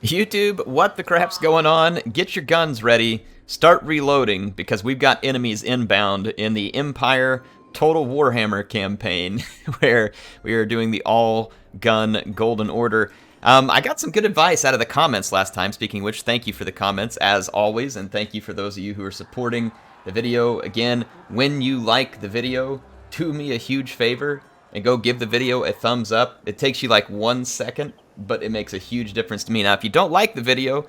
YouTube, what the crap's going on? Get your guns ready. Start reloading, because we've got enemies inbound in the Empire Total Warhammer campaign, where we are doing the all-gun Golden Order. I got some good advice out of the comments last time, speaking of which, thank you for the comments, as always, and thank you for those of you who are supporting the video. Again, when you like the video, do me a huge favor, and go give the video a thumbs up. It takes you like 1 second, but it makes a huge difference to me. Now, if you don't like the video,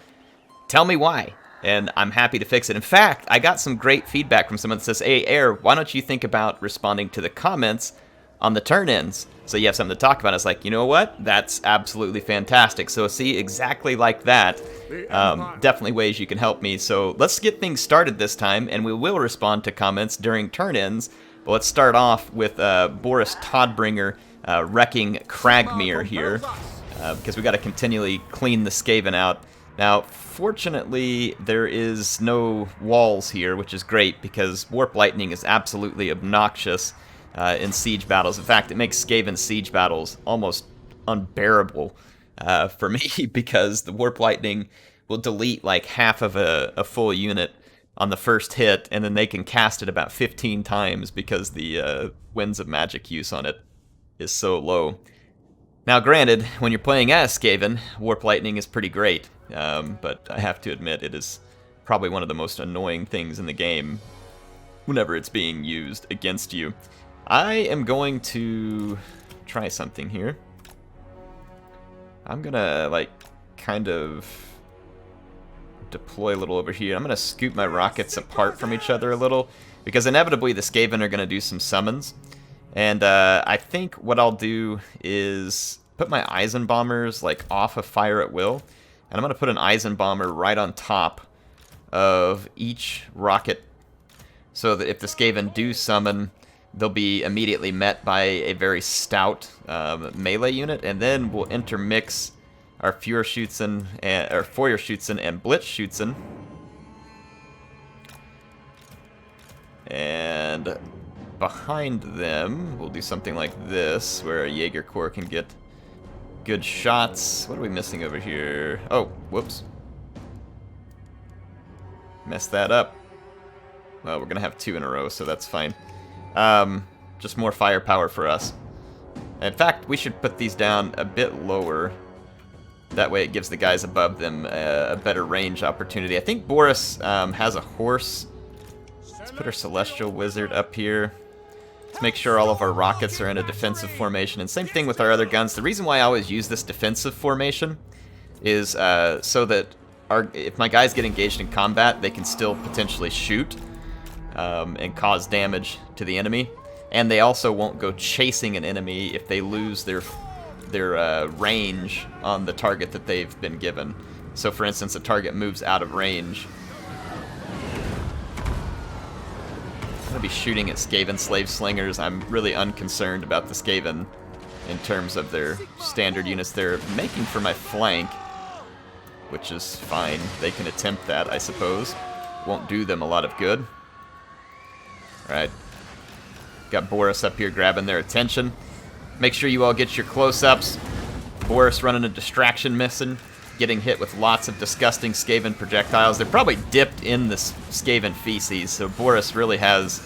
tell me why, and I'm happy to fix it. In fact, I got some great feedback from someone that says, hey, Air, why don't you think about responding to the comments on the turn-ins so you have something to talk about? It's like, you know what? That's absolutely fantastic. So see, exactly like that, definitely ways you can help me. So let's get things started this time, and we will respond to comments during turn-ins. But let's start off with Boris Toddbringer wrecking Cragmere here, because we got to continually clean the Skaven out. Now, fortunately, there is no walls here, which is great, because Warp Lightning is absolutely obnoxious in siege battles. In fact, it makes Skaven siege battles almost unbearable for me, because the Warp Lightning will delete like half of a full unit on the first hit, and then they can cast it about 15 times because the Winds of Magic use on it is so low. Now, granted, when you're playing as Skaven, Warp Lightning is pretty great, but I have to admit it is probably one of the most annoying things in the game whenever it's being used against you. I am going to try something here. I'm gonna, like, kind of deploy a little over here. I'm gonna scoot my rockets apart from each other a little, because inevitably the Skaven are gonna do some summons. And I think what I'll do is put my Eisenbombers like off of fire at will, and I'm gonna put an Eisenbomber right on top of each rocket, so that if the Skaven do summon, they'll be immediately met by a very stout melee unit, and then we'll intermix our Feuerschützen and Blitzschützen. And behind them, we'll do something like this, where a Jaeger Corps can get good shots. What are we missing over here? Oh, whoops. Messed that up. Well, we're gonna have 2 in a row, so that's fine. Just more firepower for us. In fact, we should put these down a bit lower. That way it gives the guys above them a better range opportunity. I think Boris has a horse. Let's put our Celestial Wizard up here. Let's make sure all of our rockets are in a defensive formation. And same thing with our other guns. The reason why I always use this defensive formation is so that if my guys get engaged in combat, they can still potentially shoot and cause damage to the enemy. And they also won't go chasing an enemy if they lose their range on the target that they've been given. So for instance, a target moves out of range. I'm going to be shooting at Skaven Slave Slingers. I'm really unconcerned about the Skaven in terms of their standard units. They're making for my flank, which is fine. They can attempt that, I suppose. Won't do them a lot of good. Alright. Got Boris up here grabbing their attention. Make sure you all get your close-ups. Boris running a distraction mission, getting hit with lots of disgusting Skaven projectiles. They're probably dipped in this Skaven feces, so Boris really has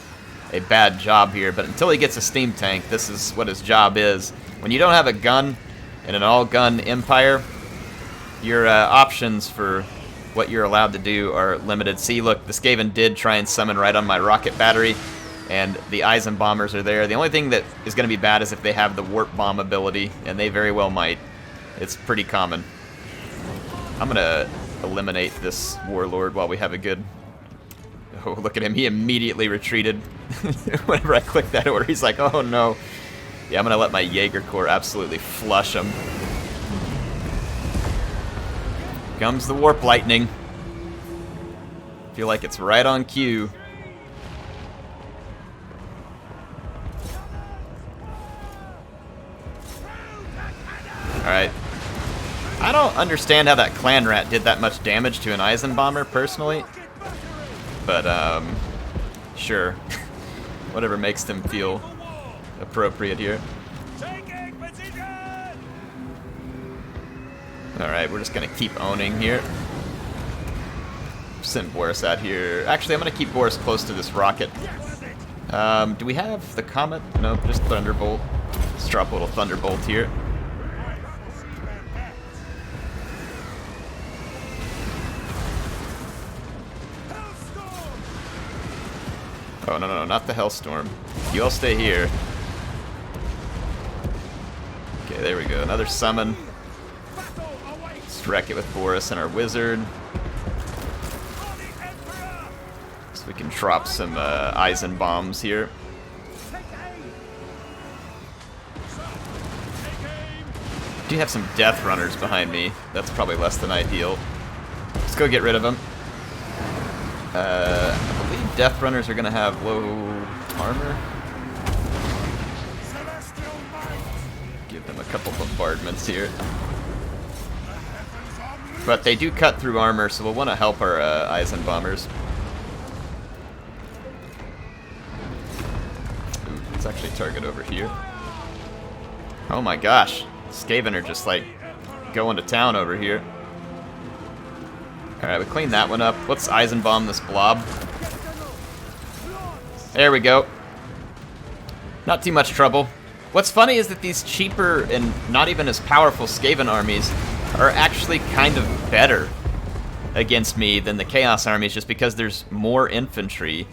a bad job here. But until he gets a steam tank, this is what his job is. When you don't have a gun in an all-gun empire, your options for what you're allowed to do are limited. See, look, the Skaven did try and summon right on my rocket battery, and the Eisenbombers are there. The only thing that is going to be bad is if they have the Warp Bomb ability, and they very well might. It's pretty common. I'm going to eliminate this Warlord while we have a good... Oh, look at him. He immediately retreated. Whenever I click that order, he's like, oh no. Yeah, I'm going to let my Jaeger Corps absolutely flush him. Comes the Warp Lightning. Feel like it's right on cue. Alright. I don't understand how that Clan Rat did that much damage to an Eisenbomber, personally. But, sure. Whatever makes them feel appropriate here. Alright, we're just gonna keep owning here. Send Boris out here. Actually, I'm gonna keep Boris close to this rocket. Do we have the Comet? Nope, just Thunderbolt. Let's drop a little Thunderbolt here. Oh, no, not the Hellstorm. You all stay here. Okay, there we go. Another summon. Let's wreck it with Boris and our wizard. So we can drop some Eisen bombs here. Do have some Death Runners behind me. That's probably less than ideal. Let's go get rid of them. I believe Death Runners are going to have low armor. Give them a couple bombardments here. But they do cut through armor, so we'll want to help our Eisen bombers. Ooh, let's actually target over here. Oh my gosh. Skaven are just like going to town over here. Alright, we cleaned that one up. Let's Eisenbomb this blob. There we go. Not too much trouble. What's funny is that these cheaper and not even as powerful Skaven armies are actually kind of better against me than the Chaos armies, just because there's more infantry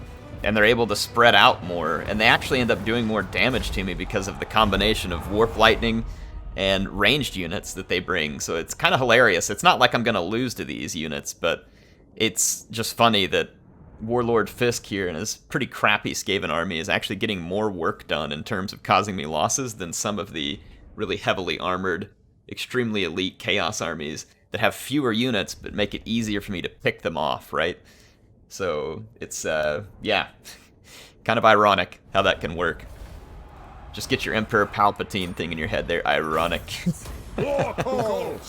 and they're able to spread out more, and they actually end up doing more damage to me because of the combination of Warp Lightning and ranged units that they bring. So it's kind of hilarious. It's not like I'm going to lose to these units, but it's just funny that Warlord Fisk here and his pretty crappy Skaven army is actually getting more work done in terms of causing me losses than some of the really heavily armored, extremely elite Chaos armies that have fewer units but make it easier for me to pick them off, right? So it's, yeah, kind of ironic how that can work. Just get your Emperor Palpatine thing in your head there. Ironic. Alright,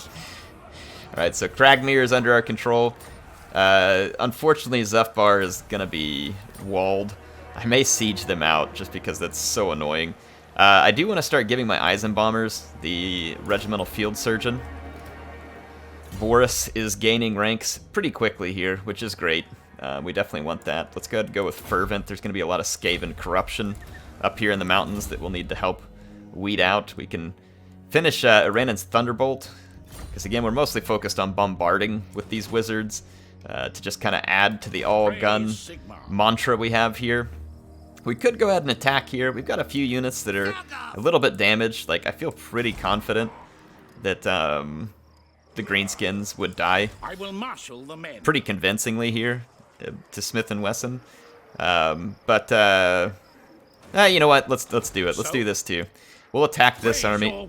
so Cragmere is under our control. Unfortunately, Zhufbar is going to be walled. I may siege them out just because that's so annoying. I do want to start giving my Eisenbombers the Regimental Field Surgeon. Boris is gaining ranks pretty quickly here, which is great. We definitely want that. Let's go ahead and go with Fervent. There's going to be a lot of Skaven corruption up here in the mountains that we'll need to help weed out. We can finish Iranan's Thunderbolt, because again, we're mostly focused on bombarding with these wizards to just kind of add to the all-gun mantra we have here. We could go ahead and attack here. We've got a few units that are a little bit damaged. Like, I feel pretty confident that the Greenskins would die pretty convincingly here to Smith & Wesson. You know what? Let's do it. Let's do this too. We'll attack this army.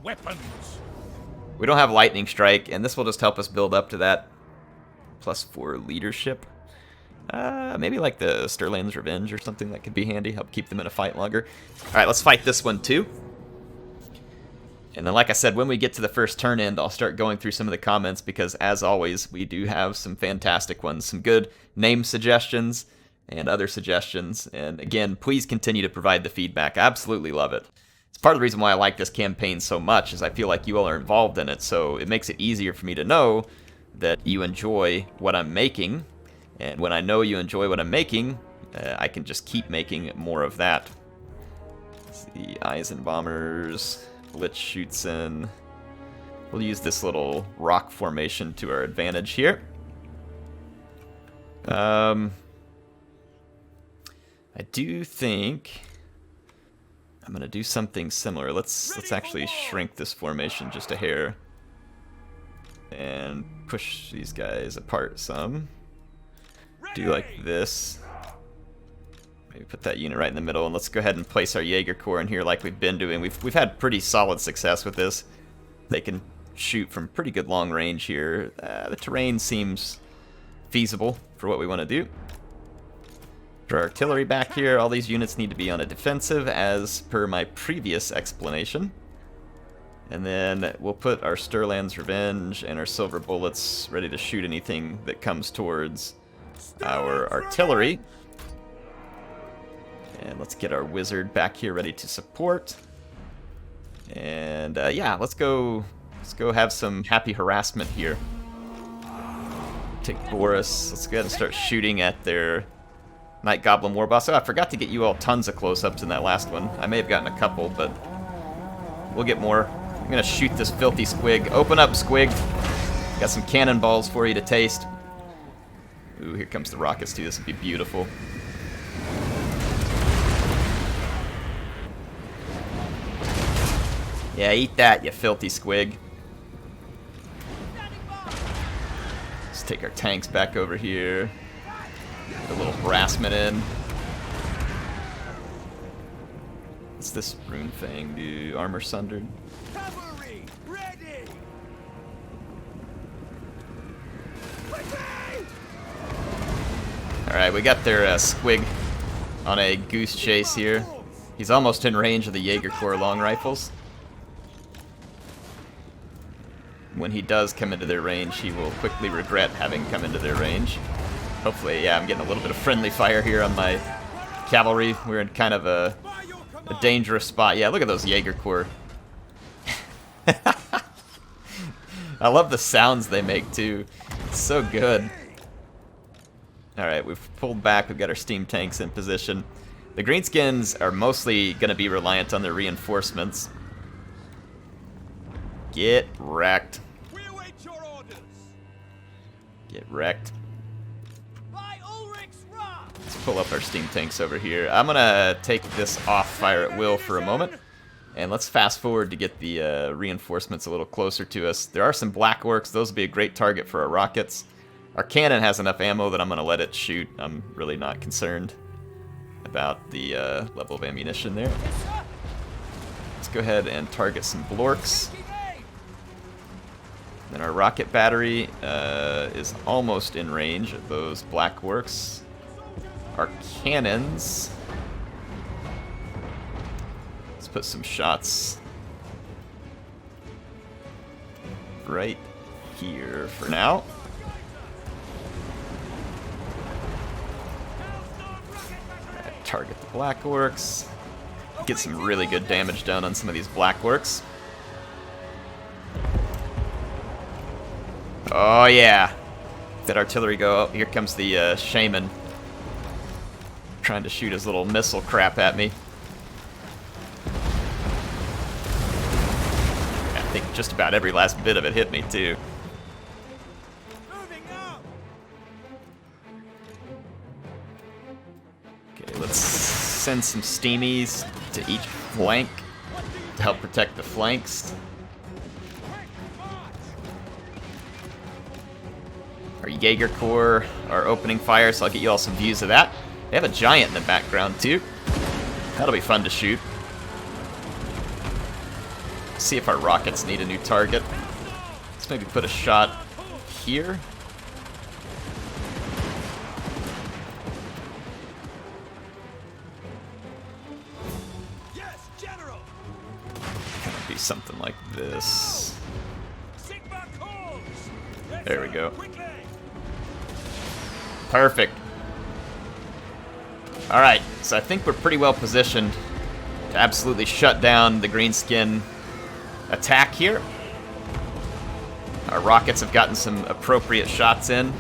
We don't have Lightning Strike, and this will just help us build up to that +4 leadership. Maybe like the Sterland's Revenge or something that could be handy. Help keep them in a fight longer. Alright, let's fight this one too. And then, like I said, when we get to the first turn end, I'll start going through some of the comments, because as always, we do have some fantastic ones. Some good name suggestions and other suggestions. And again, please continue to provide the feedback. I absolutely love it. It's part of the reason why I like this campaign so much, is I feel like you all are involved in it, so it makes it easier for me to know that you enjoy what I'm making. And when I know you enjoy what I'm making, I can just keep making more of that. Let's see, Eisenbombers, Blitz shoots in. We'll use this little rock formation to our advantage here. I do think I'm gonna do something similar. Let's actually shrink this formation just a hair and push these guys apart some. Do like this. Maybe put that unit right in the middle, and let's go ahead and place our Jaeger Corps in here like we've been doing. We've had pretty solid success with this. They can shoot from pretty good long range here. The terrain seems feasible for what we want to do. For artillery back here, all these units need to be on a defensive, as per my previous explanation. And then we'll put our Sterland's Revenge and our Silver Bullets ready to shoot anything that comes towards our artillery. And let's get our Wizard back here ready to support. And yeah, let's go Let's go have some happy harassment here. Take Boris. Let's go ahead and start shooting at their Night Goblin War Boss. Oh, I forgot to get you all tons of close-ups in that last one. I may have gotten a couple, but we'll get more. I'm gonna shoot this filthy squig. Open up, squig. Got some cannonballs for you to taste. Ooh, here comes the rockets too. This would be beautiful. Yeah, eat that, you filthy squig. Let's take our tanks back over here. Get a little harassment in. What's this rune thing do? Armor sundered. Cavalry, ready! Alright, we got their squig on a goose chase here. He's almost in range of the Jaeger Corps long rifles. When he does come into their range, he will quickly regret having come into their range. Hopefully, yeah, I'm getting a little bit of friendly fire here on my cavalry. We're in kind of a dangerous spot. Yeah, look at those Jaeger Corps. I love the sounds they make, too. It's so good. Alright, we've pulled back. We've got our steam tanks in position. The Greenskins are mostly going to be reliant on their reinforcements. Get wrecked. We await your orders. Get wrecked. By Ulrich's wrath. Let's pull up our steam tanks over here. I'm going to take this off fire at will for a moment. And let's fast forward to get the reinforcements a little closer to us. There are some black orcs. Those will be a great target for our rockets. Our cannon has enough ammo that I'm going to let it shoot. I'm really not concerned about the level of ammunition there. Let's go ahead and target some blorks. Then our rocket battery is almost in range of those black orcs. Our cannons. Let's put some shots right here for now. Target the black orcs. Get some really good damage done on some of these black orcs. Oh yeah. That artillery go. Oh, here comes the shaman. Trying to shoot his little missile crap at me. I think just about every last bit of it hit me too. Okay, let's send some steamies to each flank to help protect the flanks. Our Jaeger Corps are opening fire, so I'll get you all some views of that. They have a giant in the background too. That'll be fun to shoot. See if our rockets need a new target. Let's maybe put a shot here. Yes, General. Be something like this. There we go. Perfect. Alright, so I think we're pretty well positioned to absolutely shut down the greenskin attack here. Our rockets have gotten some appropriate shots in.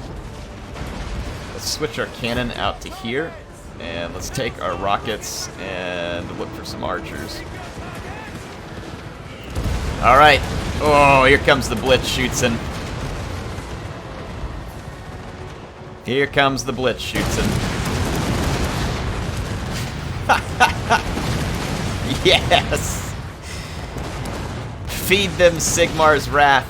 Let's switch our cannon out to here, and let's take our rockets and look for some archers. Alright. Oh, here comes the Blitzschützen. Here comes the Blitzschützen. Yes! Feed them Sigmar's wrath.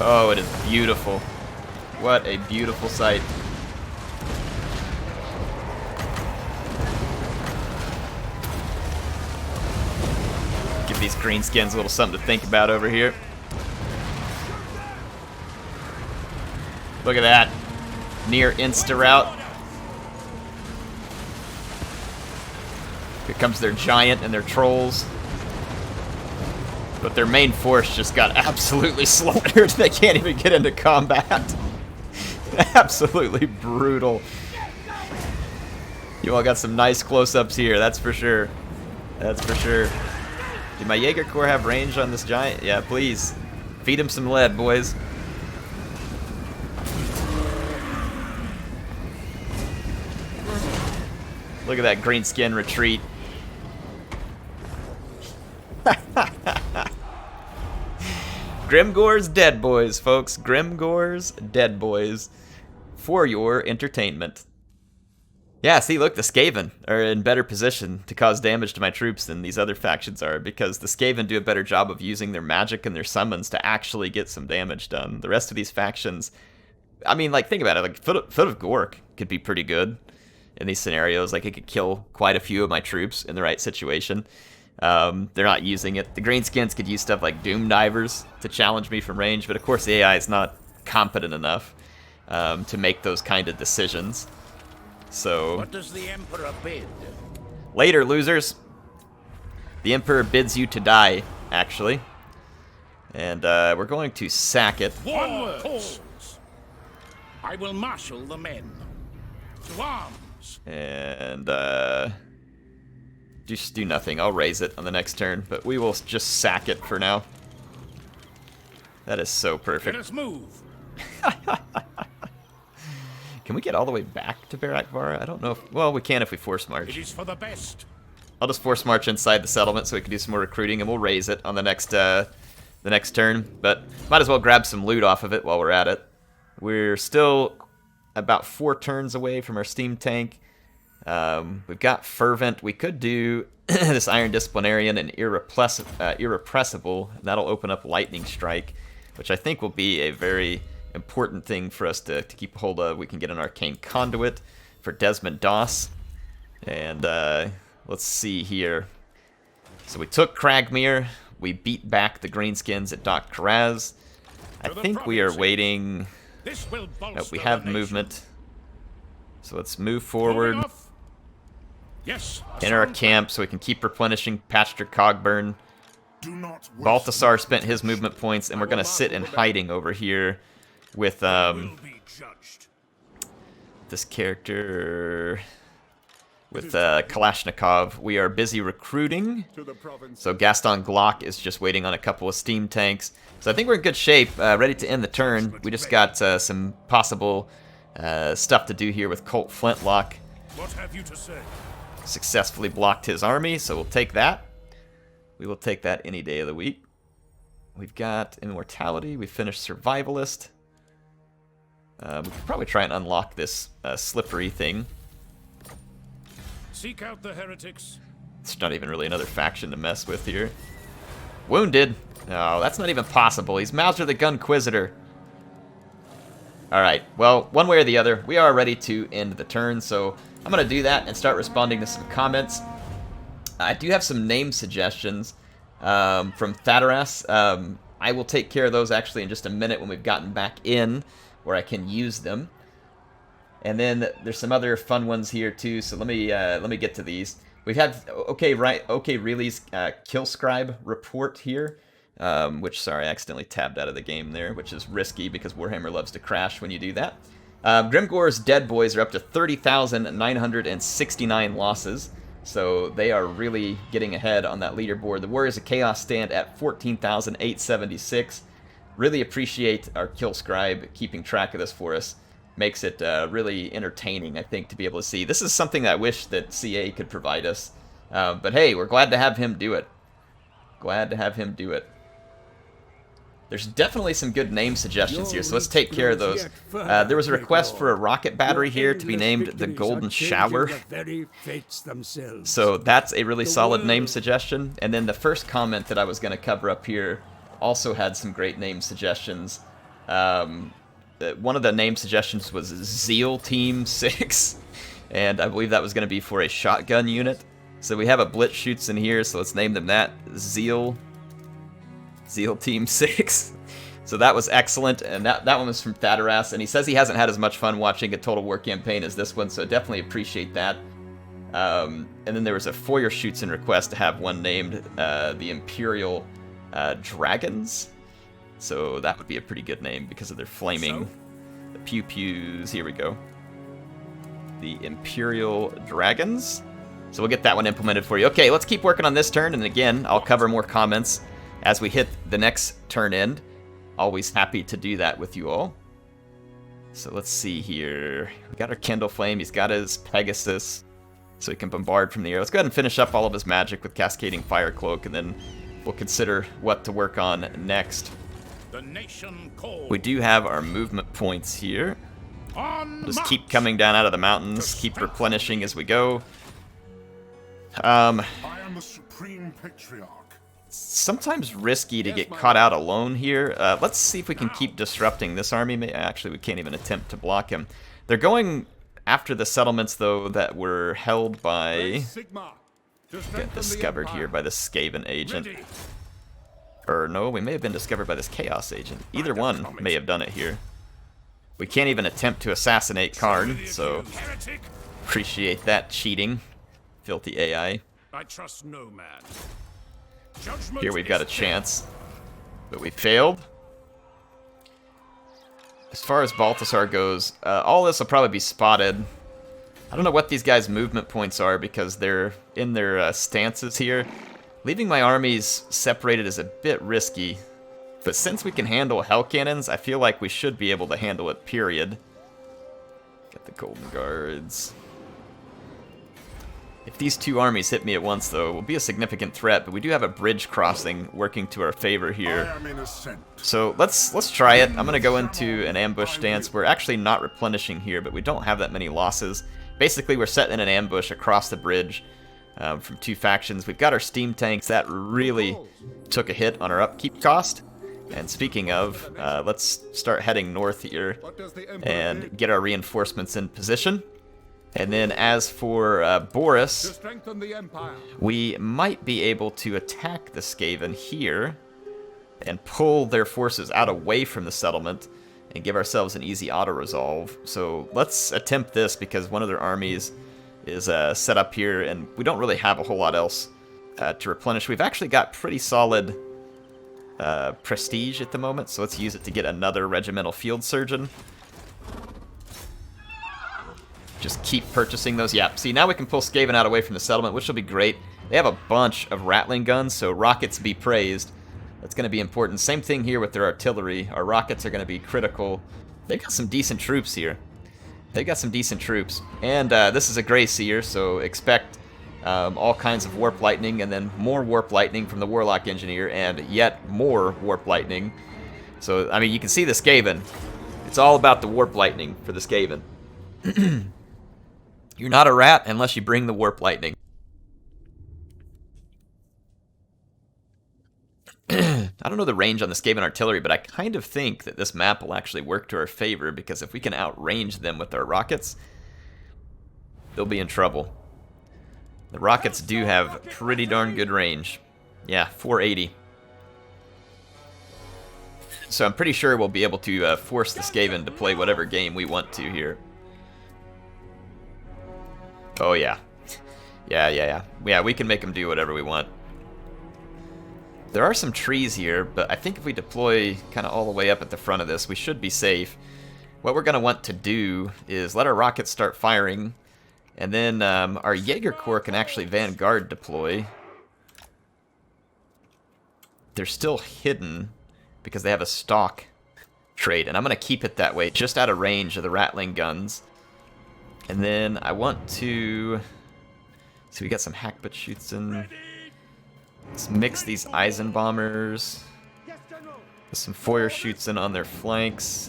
Oh, it is beautiful. What a beautiful sight. Give these greenskins a little something to think about over here. Look at that. Near insta-rout. Here comes their giant and their trolls. But their main force just got absolutely slaughtered. They can't even get into combat. Absolutely brutal. You all got some nice close-ups here, that's for sure. That's for sure. Do my Jaeger Corps have range on this giant? Yeah, please. Feed him some lead, boys. Look at that green skin retreat. Grimgore's dead boys, folks. Grimgore's dead boys. For your entertainment. Yeah, see, look, the Skaven are in better position to cause damage to my troops than these other factions are, because the Skaven do a better job of using their magic and their summons to actually get some damage done. The rest of these factions, I mean, like, think about it. Like, Foot of Gork could be pretty good in these scenarios. Like, it could kill quite a few of my troops in the right situation. They're not using it. The Greenskins could use stuff like Doom Divers to challenge me from range, but of course the AI is not competent enough to make those kind of decisions. So, What does the Emperor bid? Later, losers. The Emperor bids you to die, actually. And we're going to sack it. Onwards! I will marshal the men. To arms! And just do nothing. I'll raise it on the next turn, but we will just sack it for now. That is so Let perfect. us move! Can we get all the way back to Barak-Vara? I don't know if... Well, we can if we force It march. is for the best. I'll just force march inside the settlement so we can do some more recruiting, and we'll raise it on the next turn. But might as well grab some loot off of it while we're at it. We're still about 4 turns away from our steam tank. We've got Fervent. We could do this Iron Disciplinarian and Irrepressible. That'll open up Lightning Strike, which I think will be a very important thing for us to keep a hold of. We can get an Arcane Conduit for Desmond Doss. And let's see here. So we took Cragmere. We beat back the Greenskins at Dok Karaz. I think we are waiting... This will bolster we have the nation. movement. So let's move Moving forward. off. Yes. Enter our camp so we can keep replenishing Pastor Cogburn. Do not waste Balthasar spent his movement points, and we're going to sit in hiding over here with will be judged. this character, with Kalashnikov. We are busy recruiting, To the province. so Gaston Glock is just waiting on a couple of steam tanks. So I think we're in good shape, ready to end the turn. We just got some possible stuff to do here with Colt Flintlock. What have you to say? Successfully blocked his army, so we'll take that. We will take that any day of the week. We've got Immortality. We finished Survivalist. We could probably try and unlock this slippery thing. Seek out the heretics. It's not even really another faction to mess with here. Wounded. No, that's not even possible. He's Mauser the Gunquisitor. Alright, well, one way or the other, we are ready to end the turn, so I'm going to do that and start responding to some comments. I do have some name suggestions from Thadaras. I will take care of those actually in just a minute when we've gotten back in, where I can use them. And then there's some other fun ones here too, so let me get to these. We've had Really's Kill Scribe report here, which, sorry, I accidentally tabbed out of the game there, which is risky because Warhammer loves to crash when you do that. Grimgore's Dead Boys are up to 30,969 losses, so they are really getting ahead on that leaderboard. The Warriors of Chaos stand at 14,876. Really appreciate our Kill Scribe keeping track of this for us. Makes it really entertaining, I think, to be able to see. This is something that I wish that CA could provide us. But hey, we're glad to have him do it. Glad to have him do it. There's definitely some good name suggestions here, so let's take care of those. There was a request for a rocket battery here to be named the Golden Shower. So that's a really solid name suggestion. And then the first comment that I was going to cover up here also had some great name suggestions. One of the name suggestions was Zeal Team 6, and I believe that was going to be for a shotgun unit. So we have a Blitz Shoots in here, so let's name them that. Zeal Team 6. So that was excellent, and that one was from Thadaras, and he says he hasn't had as much fun watching a Total War campaign as this one, so definitely appreciate that. And then there was a Foyer Shoots in request to have one named the Imperial Dragons. So that would be a pretty good name because of their flaming the pew-pews. Here we go. The Imperial Dragons. So we'll get that one implemented for you. Okay, let's keep working on this turn, and again, I'll cover more comments as we hit the next turn end. Always happy to do that with you all. So let's see here. We got our Kindle Flame. He's got his Pegasus, so he can bombard from the air. Let's go ahead and finish up all of his magic with Cascading Fire Cloak, and then we'll consider what to work on next. The nation calls. We do have our movement points here. On Just march. keep coming down out of the mountains, keep replenishing as we go. I am the Supreme Patriarch. Sometimes risky to get caught out alone here. Let's see if we can keep disrupting this army. Actually, we can't even attempt to block him. They're going after the settlements, though, that were held by... Sigma. Get discovered here by the Skaven agent. Ready. Or no, we may have been discovered by this Chaos agent. Either one may have done it here. We can't even attempt to assassinate Karn, so Heretic. appreciate that cheating. Filthy AI. I trust no man. Judgment Here we've got a is chance, but we failed. As far as Balthasar goes, all this will probably be spotted. I don't know what these guys' movement points are because they're in their stances here. Leaving my armies separated is a bit risky, but since we can handle Hell Cannons, I feel like we should be able to handle it, period. Get the Golden Guards. If these two armies hit me at once, though, it will be a significant threat, but we do have a bridge crossing working to our favor I here. am in ascent. So let's try it. I'm going to go into an ambush stance. We're actually not replenishing here, but we don't have that many losses. Basically, we're setting an ambush across the bridge from two factions. We've got our steam tanks. That really took a hit on our upkeep cost. And speaking of, let's start heading north here and get our reinforcements in position. And then as for Boris, Strengthen the Empire. we might be able to attack the Skaven here and pull their forces out away from the settlement and give ourselves an easy auto-resolve. So let's attempt this because one of their armies is set up here and we don't really have a whole lot else to replenish. We've actually got pretty solid prestige at the moment, so let's use it to get another regimental field surgeon. Just keep purchasing those. Yeah, see, now we can pull Skaven out away from the settlement, which will be great. They have a bunch of Rattling guns, so rockets be praised. That's going to be important. Same thing here with their artillery. Our rockets are going to be critical. They've got some decent troops here. They've got some decent troops. And this is a Grey Seer, so expect all kinds of Warp Lightning, and then more Warp Lightning from the Warlock Engineer, and yet more Warp Lightning. So, I mean, you can see the Skaven. It's all about the Warp Lightning for the Skaven. You're not a rat unless you bring the Warp Lightning. I don't know the range on the Skaven artillery, but I kind of think that this map will actually work to our favor, because if we can outrange them with our rockets, they'll be in trouble. The rockets do have pretty darn good range. Yeah, 480. So I'm pretty sure we'll be able to force the Skaven to play whatever game we want to here. Oh, yeah. Yeah, we can make them do whatever we want. There are some trees here, but I think if we deploy kind of all the way up at the front of this, we should be safe. What we're going to want to do is let our rockets start firing, and then our Jaeger Corps can actually Vanguard deploy. They're still hidden because they have a stock trait, and I'm going to keep it that way, just out of range of the Rattling guns. And then I want to... So we got some Hackbutt shoots in. Let's mix these Eisenbombers. With some Foyer shoots in on their flanks.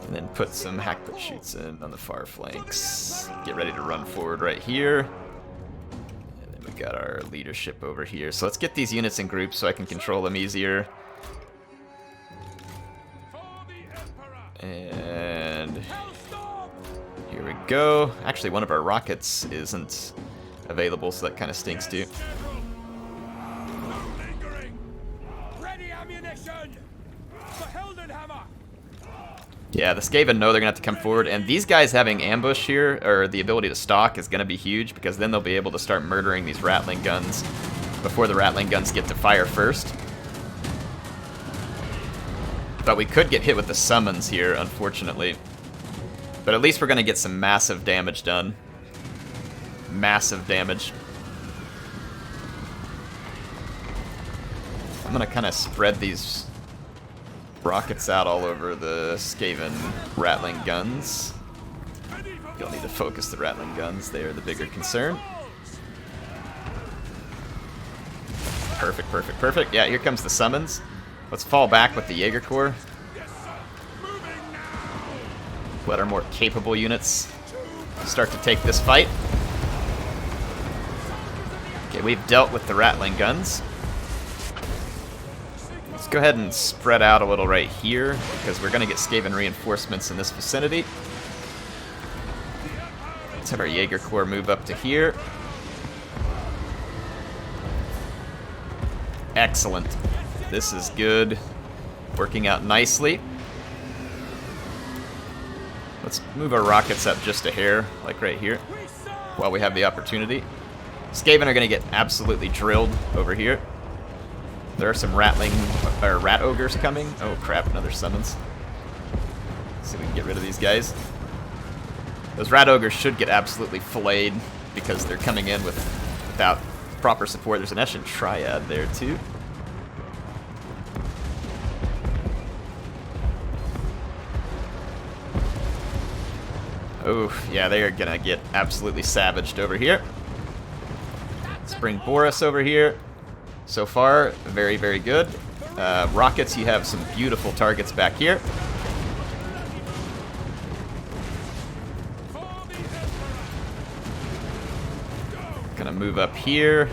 And then put some Hackbutt shoots in on the far flanks. Get ready to run forward right here. And then we got our leadership over here. So let's get these units in groups so I can control them easier. And here we go. Actually, one of our rockets isn't available, so that kind of stinks too. Ready ammunition! For Heldenhammer! Yeah, the Skaven know they're going to have to come forward, and these guys having ambush here, or the ability to stalk, is going to be huge, because then they'll be able to start murdering these Rattling guns before the Rattling guns get to fire first. But we could get hit with the summons here, unfortunately. But at least we're going to get some massive damage done. massive damage. I'm gonna kind of spread these rockets out all over the Skaven Ratling guns. You'll need to focus the Ratling guns, they are the bigger concern. Perfect, perfect, perfect. Yeah, here comes the summons. Let's fall back with the Jaeger Corps. Let our more capable units start to take this fight. Okay, we've dealt with the Ratling guns. Let's go ahead and spread out a little right here, because we're going to get Skaven reinforcements in this vicinity. Let's have our Jaeger Corps move up to here. Excellent. This is good. Working out nicely. Let's move our rockets up just a hair, like right here, while we have the opportunity. Skaven are going to get absolutely drilled over here. There are some rat ogres coming. Oh crap, another summons. Let's see if we can get rid of these guys. Those rat ogres should get absolutely filleted because they're coming in without proper support. There's an Eshin Triad there too. Oh, yeah, they are gonna get absolutely savaged over here. Let's bring Boris over here. So far, very, very good. Rockets, you have some beautiful targets back here. Gonna move up here.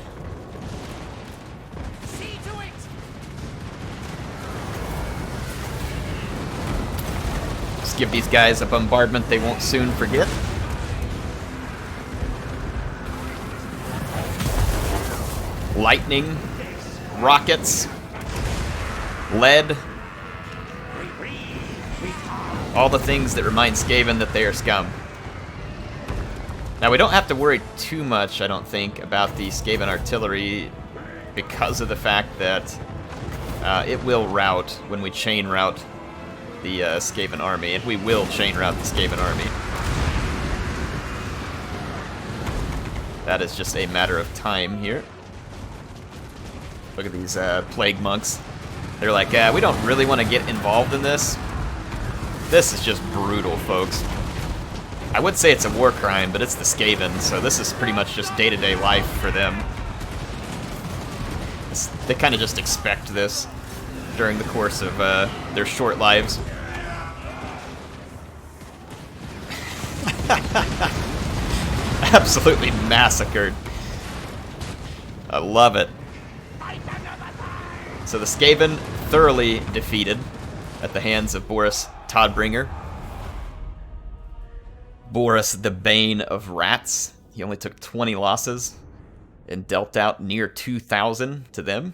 Just give these guys a bombardment they won't soon forget. Lightning, rockets, lead. All the things that remind Skaven that they are scum. Now, we don't have to worry too much, I don't think, about the Skaven artillery because of the fact that it will rout when we chain route the Skaven army, and we will chain route the Skaven army. That is just a matter of time here. Look at these plague monks. They're like, we don't really want to get involved in this. This is just brutal, folks. I would say it's a war crime, but it's the Skaven, so this is pretty much just day-to-day life for them. They kind of just expect this during the course of their short lives. Absolutely massacred. I love it. So the Skaven thoroughly defeated at the hands of Boris Todbringer. Boris, the Bane of Rats. He only took 20 losses and dealt out near 2,000 to them.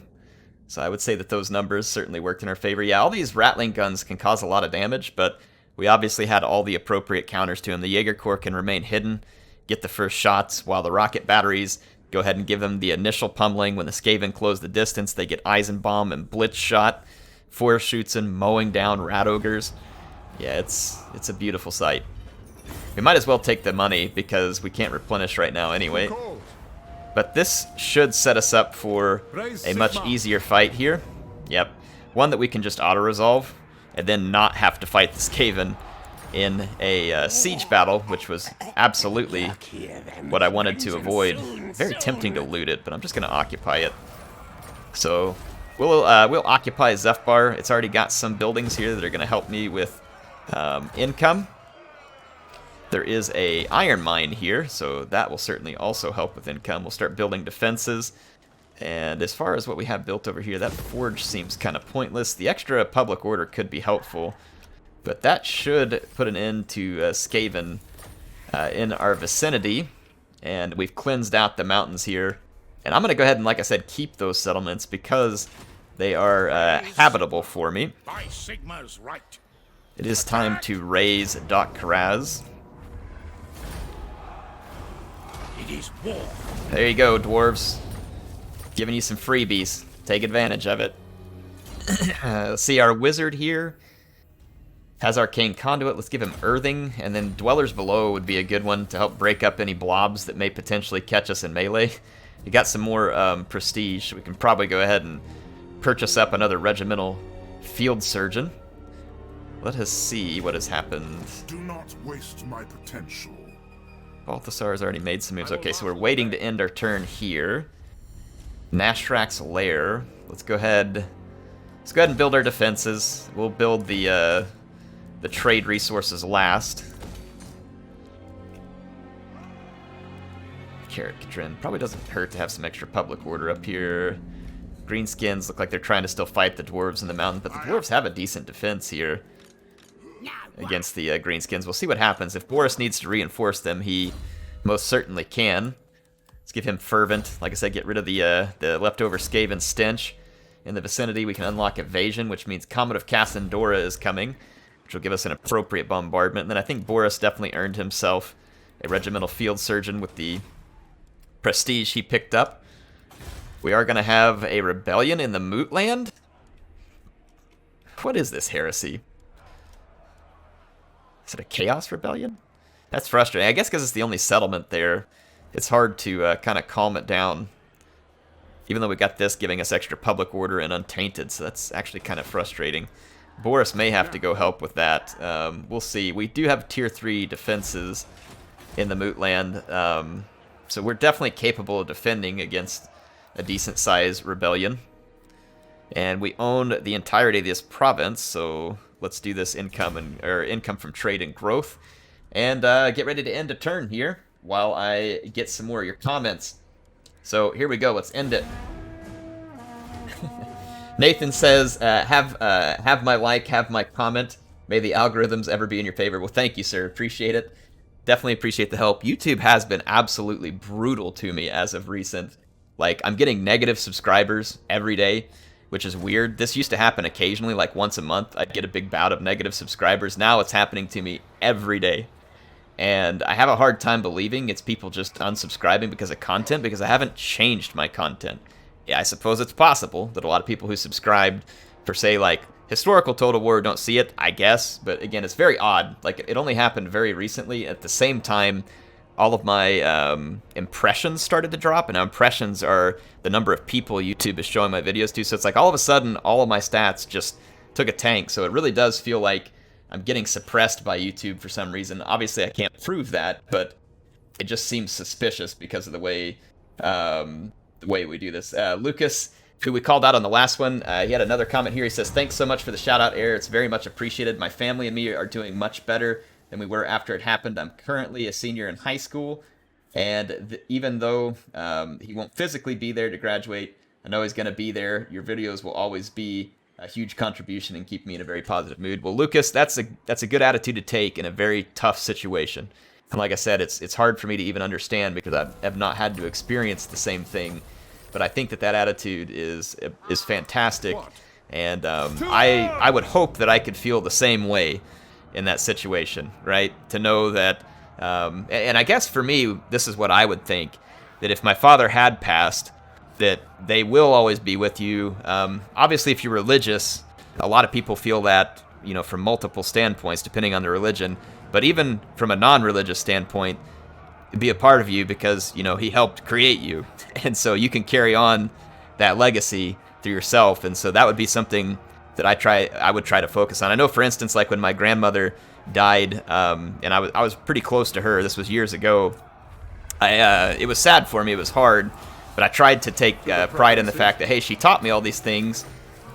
So I would say that those numbers certainly worked in our favor. Yeah, all these Ratling guns can cause a lot of damage, but we obviously had all the appropriate counters to them. The Jaeger Corps can remain hidden, get the first shots, while the rocket batteries go ahead and give them the initial pummeling. When the Skaven close the distance, they get Eisenbomb and Blitz shot, Force shoots and mowing down rat ogres. Yeah, it's a beautiful sight. We might as well take the money because we can't replenish right now anyway. But this should set us up for a much easier fight here. Yep. One that we can just auto-resolve and then not have to fight the Skaven in a siege battle, which was absolutely what I wanted to avoid. Very tempting to loot it, but I'm just going to occupy it. So we'll occupy Zhufbar. It's already got some buildings here that are going to help me with income. There is a iron mine here, so that will certainly also help with income. We'll start building defenses. And as far as what we have built over here, that forge seems kind of pointless. The extra public order could be helpful, but that should put an end to Skaven in our vicinity. And we've cleansed out the mountains here. And I'm going to go ahead and, like I said, keep those settlements because they are habitable for me. By Sigma's right. It is time to raise Dok Karaz. It is war. There you go, dwarves. Giving you some freebies. Take advantage of it. See, our wizard here, Has Arcane Conduit. Let's give him Earthing, and then Dwellers Below would be a good one to help break up any blobs that may potentially catch us in melee. You got some more prestige. We can probably go ahead and purchase up another regimental field surgeon. Let us see what has happened. Do not waste my potential. Balthasar has already made some moves. Okay, so we're waiting to end our turn here. Nashrak's Lair. Let's go ahead and build our defenses. We'll build the trade resources last. Carrot Katrin. Probably doesn't hurt to have some extra public order up here. Greenskins look like they're trying to still fight the dwarves in the mountain, but the dwarves have a decent defense here against the Greenskins. We'll see what happens. If Boris needs to reinforce them, he most certainly can. Let's give him Fervent. Like I said, get rid of the leftover Skaven Stench. In the vicinity, we can unlock Evasion, which means Comet of Cassandora is coming, which will give us an appropriate bombardment. And then I think Boris definitely earned himself a regimental field surgeon with the prestige he picked up. We are going to have a rebellion in the Mootland. What is this heresy? Is it a Chaos Rebellion? That's frustrating. I guess because it's the only settlement there, it's hard to kind of calm it down. Even though we got this giving us extra public order and untainted, so that's actually kind of frustrating. Boris may have to go help with that. We'll see. We do have tier 3 defenses in the Mootland, so we're definitely capable of defending against a decent-sized rebellion. And we own the entirety of this province, so let's do this income from trade and growth. And get ready to end a turn here while I get some more of your comments. So here we go. Let's end it. Nathan says, have my like, have my comment. May the algorithms ever be in your favor. Well, thank you, sir. Appreciate it. Definitely appreciate the help. YouTube has been absolutely brutal to me as of recent. Like, I'm getting negative subscribers every day, which is weird. This used to happen occasionally, like once a month. I'd get a big bout of negative subscribers. Now it's happening to me every day. And I have a hard time believing it's people just unsubscribing because of content, because I haven't changed my content. Yeah, I suppose it's possible that a lot of people who subscribed for, say, like, historical Total War don't see it, I guess. But again, it's very odd. Like, it only happened very recently. At the same time, all of my impressions started to drop. And now impressions are the number of people YouTube is showing my videos to. So it's like all of a sudden, all of my stats just took a tank. So it really does feel like I'm getting suppressed by YouTube for some reason. Obviously, I can't prove that, but it just seems suspicious because of the way we do this. Lucas, who we called out on the last one, he had another comment here. He says, "Thanks so much for the shout-out, Air. It's very much appreciated. My family and me are doing much better than we were after it happened. I'm currently a senior in high school, and even though he won't physically be there to graduate, I know he's going to be there. Your videos will always be a huge contribution and keep me in a very positive mood." Well, Lucas, that's a good attitude to take in a very tough situation. And like I said, it's hard for me to even understand because I have not had to experience the same thing. But I think that attitude is fantastic, and I would hope that I could feel the same way in that situation, right? To know that, and I guess for me, this is what I would think, that if my father had passed, that they will always be with you. Obviously, if you're religious, a lot of people feel that, you know, from multiple standpoints, depending on their religion. But even from a non-religious standpoint, it'd be a part of you because, you know, he helped create you. And so you can carry on that legacy through yourself. And so that would be something that I would try to focus on. I know, for instance, like when my grandmother died, and I was pretty close to her. This was years ago. It was sad for me. It was hard. But I tried to take pride in the fact that, hey, she taught me all these things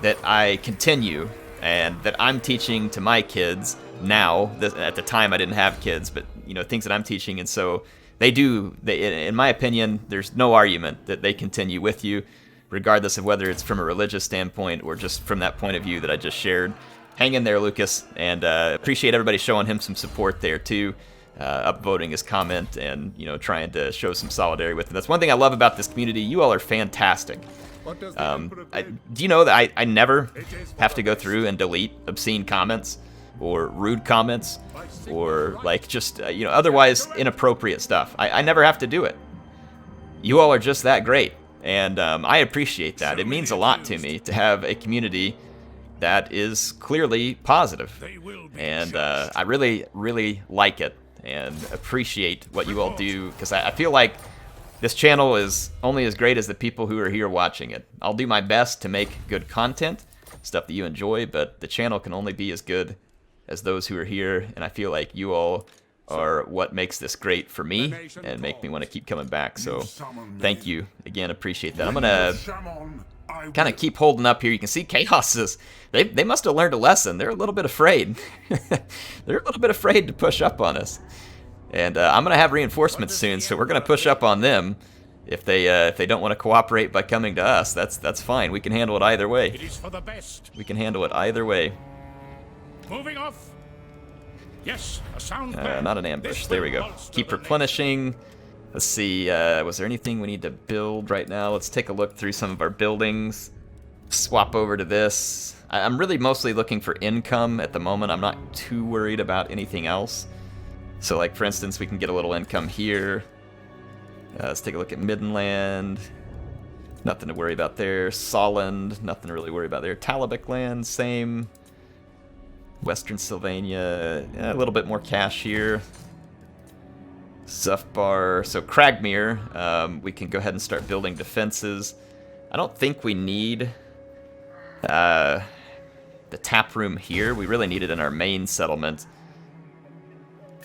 that I continue and that I'm teaching to my kids now. At the time, I didn't have kids, but, you know, things that I'm teaching. And so they, in my opinion, there's no argument that they continue with you, regardless of whether it's from a religious standpoint or just from that point of view that I just shared. Hang in there, Lucas, and appreciate everybody showing him some support there, too. Upvoting his comment and, you know, trying to show some solidarity with him. That's one thing I love about this community. You all are fantastic. Do you know that I never have to go through and delete obscene comments or rude comments or, like, just, you know, otherwise inappropriate stuff? I never have to do it. You all are just that great, and I appreciate that. It means a lot to me to have a community that is clearly positive. They will be And judged. I really, really like it and appreciate what you all do, because I feel like this channel is only as great as the people who are here watching it. I'll do my best to make good content, stuff that you enjoy, but the channel can only be as good as those who are here, and I feel like you all are what makes this great for me and make me want to keep coming back. So thank you again, appreciate that. I'm gonna kind of keep holding up here. You can see Chaos is, they must have learned a lesson. They're a little bit afraid. They're a little bit afraid to push up on us. And I'm gonna have reinforcements soon, so we're gonna push up on them. If they don't want to cooperate by coming to us, that's fine. We can handle it either way. It is for the best. We can handle it either way. Moving off. Yes, a sound plan. Not an ambush. This There will we go. bolster Keep the replenishing. Let's see, was there anything we need to build right now? Let's take a look through some of our buildings. Swap over to this. I'm really mostly looking for income at the moment. I'm not too worried about anything else. So, like, for instance, we can get a little income here. Let's take a look at Middenland. Nothing to worry about there. Solland, nothing to really worry about there. Talabek land, same. Western Sylvania, a little bit more cash here. Zhufbar, so Cragmere, we can go ahead and start building defenses. I don't think we need the tap room here. We really need it in our main settlement.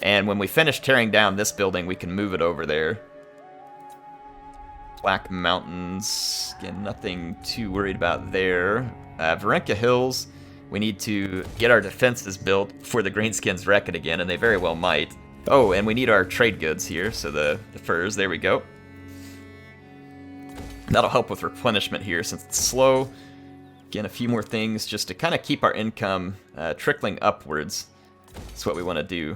And when we finish tearing down this building, we can move it over there. Black Mountains, again, nothing too worried about there. Varenka Hills, we need to get our defenses built before the Greenskins wreck it again, and they very well might. Oh, and we need our trade goods here, so the furs, there we go. That'll help with replenishment here since it's slow. Again, a few more things just to kind of keep our income trickling upwards. That's what we want to do.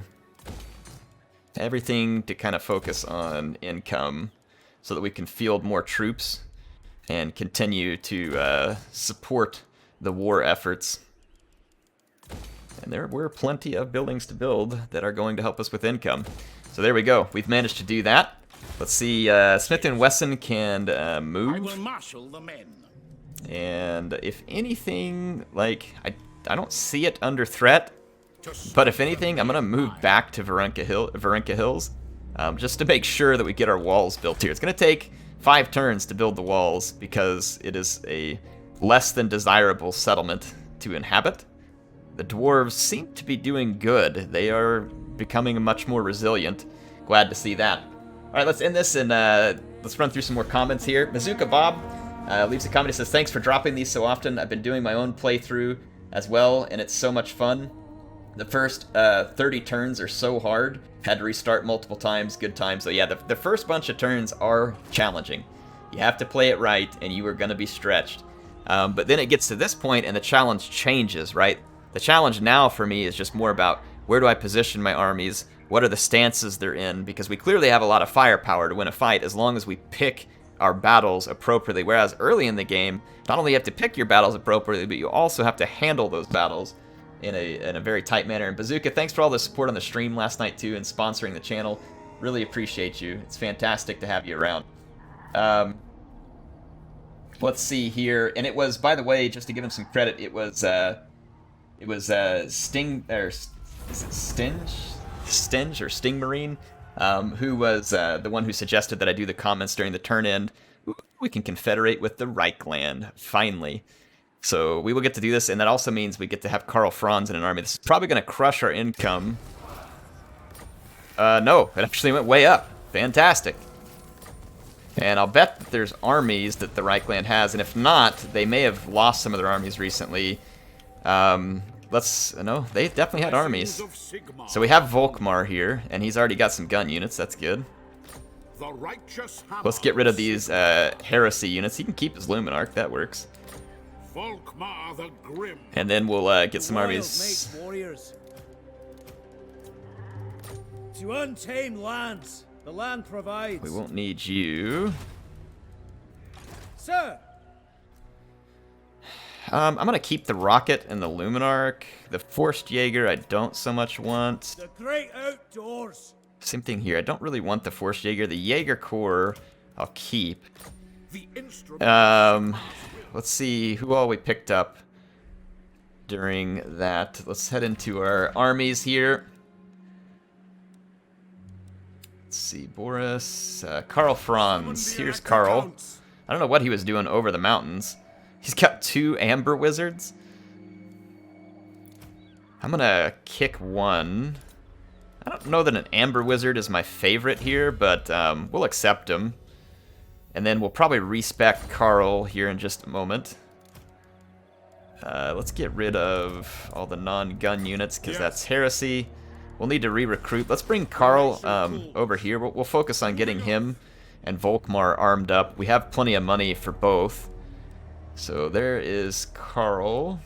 Everything to kind of focus on income so that we can field more troops and continue to support the war efforts. And there were plenty of buildings to build that are going to help us with income. So there we go. We've managed to do that. Let's see, Smith & Wesson can move. I will marshal the men. And if anything, like, I don't see it under threat. But if anything, I'm going to move back to Varenka Hills. Just to make sure that we get our walls built here. It's going to take 5 turns to build the walls because it is a less than desirable settlement to inhabit. The dwarves seem to be doing good. They are becoming much more resilient. Glad to see that. Alright, let's end this and let's run through some more comments here. Mazuka Bob leaves a comment that says, "Thanks for dropping these so often. I've been doing my own playthrough as well, and it's so much fun. The first 30 turns are so hard. Had to restart multiple times. Good times." So yeah, the first bunch of turns are challenging. You have to play it right, and you are going to be stretched. But then it gets to this point, and the challenge changes, right? The challenge now for me is just more about where do I position my armies, what are the stances they're in, because we clearly have a lot of firepower to win a fight as long as we pick our battles appropriately. Whereas early in the game, not only you have to pick your battles appropriately, but you also have to handle those battles in a very tight manner. And Bazooka, thanks for all the support on the stream last night too and sponsoring the channel. Really appreciate you. It's fantastic to have you around. Let's see here, and it was, by the way, just to give him some credit, it was Sting, or is it Stinge or Sting Marine, who was the one who suggested that I do the comments during the turn end. We can confederate with the Reichland finally. So we will get to do this, and that also means we get to have Karl Franz in an army. This is probably going to crush our income. No, it actually went way up. Fantastic. And I'll bet that there's armies that the Reichland has, and if not, they may have lost some of their armies recently. No, they definitely had armies. So we have Volkmar here, and he's already got some gun units. That's good. Let's get rid of these heresy units. He can keep his Luminarch. That works. Volkmar the Grim. And then we'll get some armies. Warriors. To untamed lands, the land provides. We won't need you. Sir. I'm going to keep the Rocket and the Luminarch. The Forced Jaeger I don't so much want. The great outdoors. Same thing here. I don't really want the Forced Jaeger. The Jaeger Corps I'll keep. Let's see who all we picked up. during that. Let's head into our armies here. Let's see, Boris, Karl Franz. Here's Karl. I don't know what he was doing over the mountains. He's got 2 amber wizards. I'm gonna kick one. I don't know that an amber wizard is my favorite here, but we'll accept him. And then we'll probably respec Karl here in just a moment. Let's get rid of all the non-gun units, because that's heresy. We'll need to re-recruit. Let's bring Karl over here. We'll focus on getting him and Volkmar armed up. We have plenty of money for both. So there is Karl.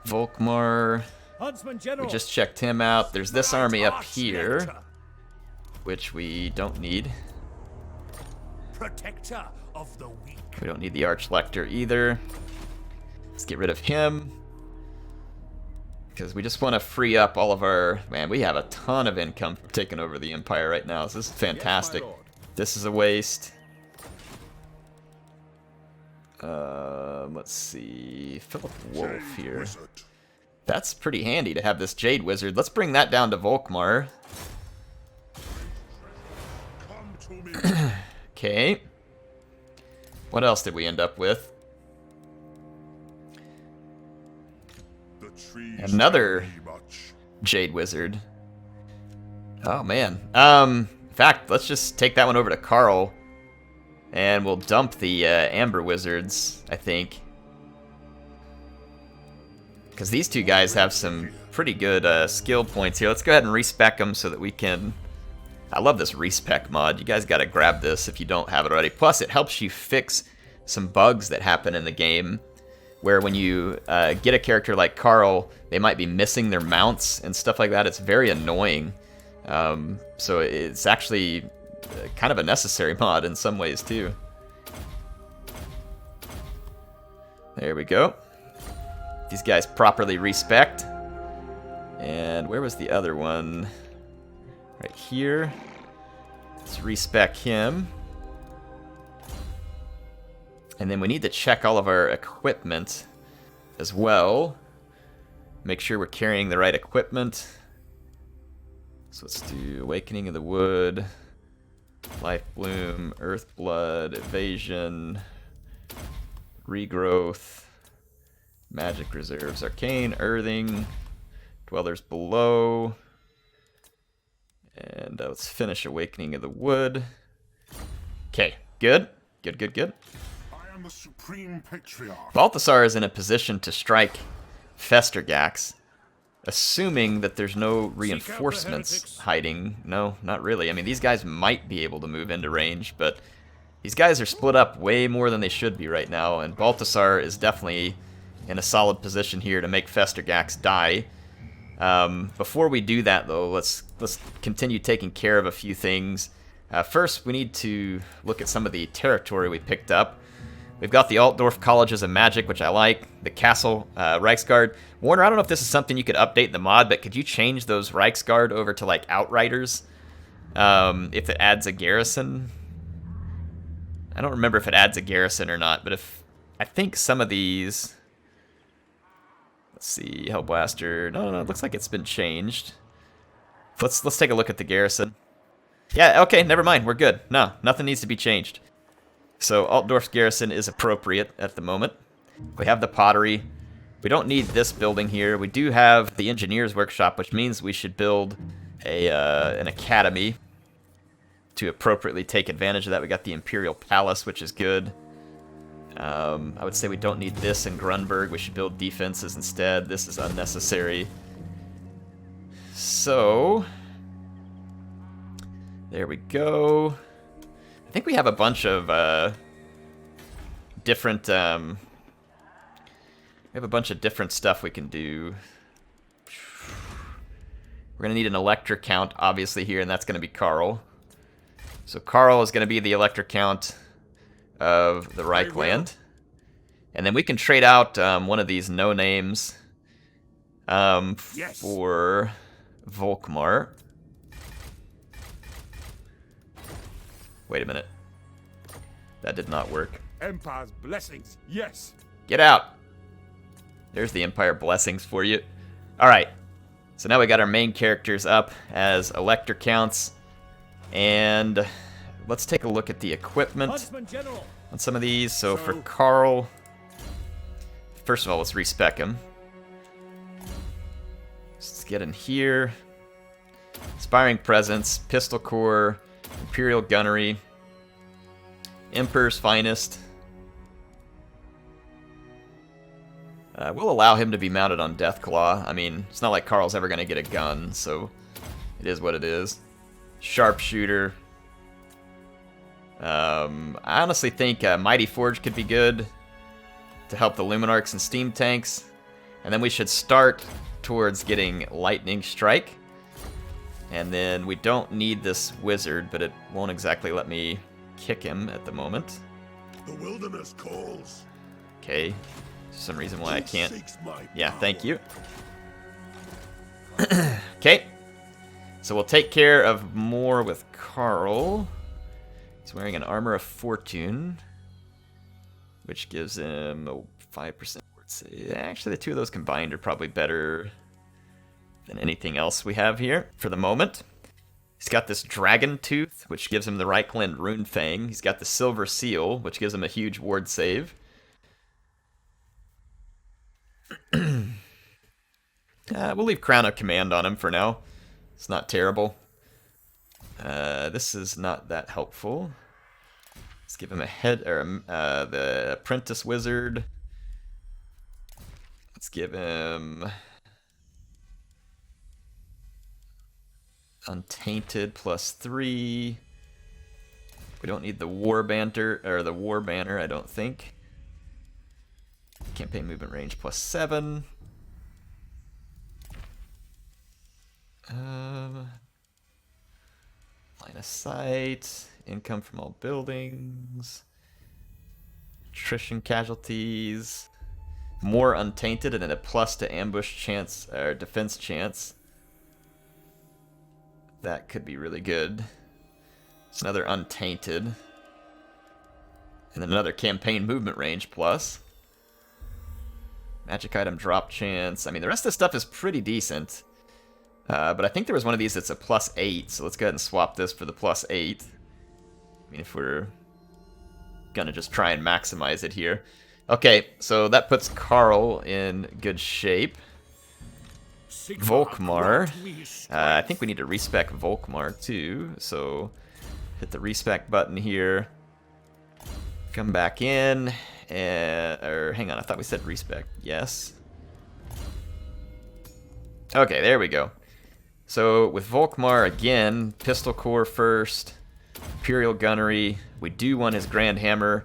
Volkmar. We just checked him out. There's this army up here, which we don't need. Protector of the weak. We don't need the Archlector either. Let's get rid of him, because we just want to free up all of our... Man, we have a ton of income from taking over the Empire right now, so this is fantastic. This is a waste. Let's see... Philip Wolf here. That's pretty handy to have this Jade Wizard. Let's bring that down to Volkmar. Okay. What else did we end up with? Another Jade Wizard. Oh, man. In fact, let's just take that one over to Karl. And we'll dump the Amber Wizards, I think. Because these two guys have some pretty good skill points here. Let's go ahead and respec them so that we can... I love this respec mod. You guys got to grab this if you don't have it already. Plus, it helps you fix some bugs that happen in the game, where when you get a character like Karl, they might be missing their mounts and stuff like that. It's very annoying. So it's actually kind of a necessary mod in some ways, too. There we go. These guys properly respect. And where was the other one? Right here. Let's respec him. And then we need to check all of our equipment as well. Make sure we're carrying the right equipment. So let's do Awakening of the Wood, Life Bloom, Earth Blood, Evasion, Regrowth, Magic Reserves, Arcane, Earthing, Dwellers Below. And let's finish Awakening of the Wood. Okay, good. Good, good, good. I am the Supreme Patriarch. Balthasar is in a position to strike Festergax, assuming that there's no reinforcements hiding. No, not really. I mean, these guys might be able to move into range, but these guys are split up way more than they should be right now, and Balthasar is definitely in a solid position here to make Festergax die. Before we do that, though, let's continue taking care of a few things. First, we need to look at some of the territory we picked up. We've got the Altdorf Colleges of Magic, which I like. The Castle Reichsguard. Warner, I don't know if this is something you could update in the mod, but could you change those Reichsguard over to, like, Outriders? If it adds a garrison? I don't remember if it adds a garrison or not, but if... I think some of these... Let's see, Hellblaster. No, it looks like it's been changed. Let's take a look at the garrison. Yeah, okay, never mind, we're good. No, nothing needs to be changed. So Altdorf's garrison is appropriate at the moment. We have the pottery. We don't need this building here. We do have the engineer's workshop, which means we should build an academy to appropriately take advantage of that. We got the Imperial Palace, which is good. I would say we don't need this in Grunberg. We should build defenses instead. This is unnecessary. So, there we go. I think we have a bunch of different. We have a bunch of different stuff we can do. We're gonna need an Elector Count, obviously, here, and that's gonna be Karl. So Karl is gonna be the Elector Count of the Reichland. And then we can trade out one of these no-names for Volkmar. Wait a minute. That did not work. Empire's blessings, yes. Get out. There's the Empire blessings for you. Alright, so now we got our main characters up as Elector Counts. And let's take a look at the equipment Huntsman General. on some of these. So for Karl, first of all, let's respec him. Let's get in here. Inspiring Presence, Pistol Core, Imperial Gunnery, Emperor's Finest. We'll allow him to be mounted on Deathclaw. I mean, it's not like Karl's ever going to get a gun, so it is what it is. Sharpshooter. I honestly think Mighty Forge could be good to help the Luminarchs and Steam Tanks. And then we should start towards getting Lightning Strike. And then we don't need this Wizard, but it won't exactly let me kick him at the moment. The wilderness calls. Okay. For some reason why I can't. Yeah, thank you. Okay. So we'll take care of more with Karl. He's wearing an Armor of Fortune, which gives him a 5%. Actually, the two of those combined are probably better than anything else we have here for the moment. He's got this Dragon Tooth, which gives him the Reichland Rune Fang. He's got the Silver Seal, which gives him a huge ward save. We'll leave Crown of Command on him for now. It's not terrible. This is not that helpful. Let's give him a head, or the Apprentice Wizard. Let's give him Untainted +3. We don't need the War Banter, or the War Banner, I don't think. Campaign movement range +7. Line of sight, income from all buildings, attrition casualties, more untainted, and then a plus to ambush chance or defense chance. That could be really good. It's another untainted, and then another campaign movement range plus. Magic item drop chance. I mean, the rest of the stuff is pretty decent. But I think there was one of these that's a +8, so let's go ahead and swap this for the +8. I mean, if we're gonna just try and maximize it here. Okay, so that puts Karl in good shape. Volkmar. I think we need to respec Volkmar too, so hit the respec button here. Come back in, or hang on, I thought we said respec. Yes. Okay, there we go. So with Volkmar again, Pistol Core first, Imperial Gunnery. We do want his Grand Hammer,